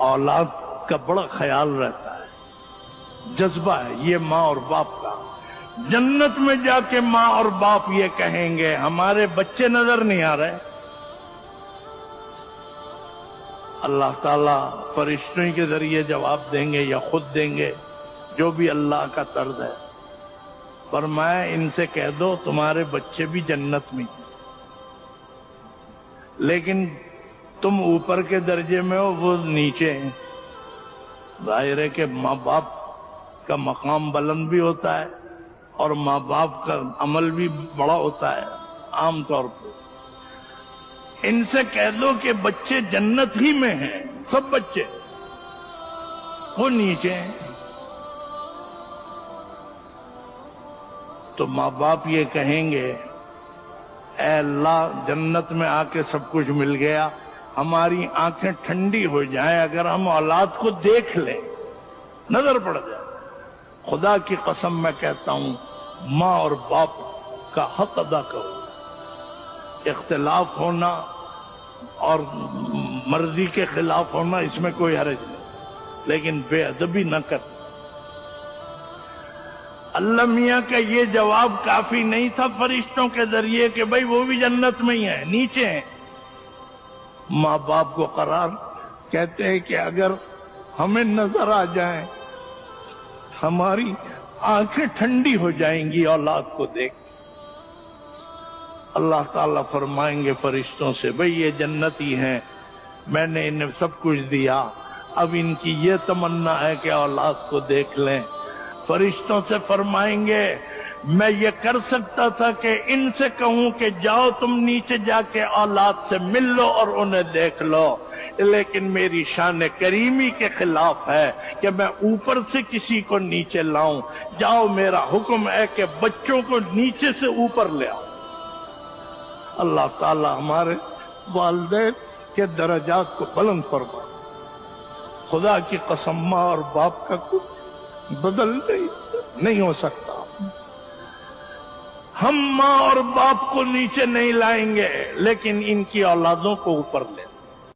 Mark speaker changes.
Speaker 1: औलाद का बड़ा ख्याल रहता है, जज्बा है ये माँ और बाप का। जन्नत में जाके माँ और बाप ये कहेंगे हमारे बच्चे नजर नहीं आ रहे। अल्लाह ताला फरिश्तों के जरिए जवाब देंगे या खुद देंगे, जो भी अल्लाह का तर्ज है। फरमाया इनसे कह दो तुम्हारे बच्चे भी जन्नत में हैं, लेकिन तुम ऊपर के दर्जे में हो, वो नीचे हैं। जाहिर है कि माँ बाप का मकाम बुलंद भी होता है और माँ बाप का अमल भी बड़ा होता है आमतौर पर। इनसे कह दो कि बच्चे जन्नत ही में हैं, सब बच्चे, वो नीचे हैं। तो माँ बाप ये कहेंगे ऐ अल्लाह जन्नत में आके सब कुछ मिल गया, हमारी आंखें ठंडी हो जाएं अगर हम औलाद को देख लें, नजर पड़ जाए। खुदा की कसम मैं कहता हूं माँ और बाप का हक अदा करो। इख्तिलाफ होना और मर्जी के खिलाफ होना इसमें कोई हर्ज नहीं, लेकिन बेअदबी न कर। अल्लाह मियां का ये जवाब काफी नहीं था फरिश्तों के जरिए कि भाई वो भी जन्नत में ही है, नीचे हैं। माँ बाप को करार कहते हैं कि अगर हमें नजर आ जाए, हमारी आंखें ठंडी हो जाएंगी औलाद को देख। अल्लाह ताला फरमाएंगे फरिश्तों से भाई ये जन्नती हैं, मैंने इन्हें सब कुछ दिया, अब इनकी ये तमन्ना है कि औलाद को देख लें। फरिश्तों से फरमाएंगे मैं ये कर सकता था कि इनसे कहूं कि जाओ तुम नीचे जाके औलाद से मिल लो और उन्हें देख लो, लेकिन मेरी शान करीमी के खिलाफ है कि मैं ऊपर से किसी को नीचे लाऊं। जाओ मेरा हुक्म है कि बच्चों को नीचे से ऊपर ले आओ। अल्लाह ताला हमारे वालिदैन के दर्जात को बुलंद फरमा। खुदा की कसम माँ और बाप का कुछ बदल नहीं हो सकता। हम माँ और बाप को नीचे नहीं लाएंगे, लेकिन इनकी औलादों को ऊपर ले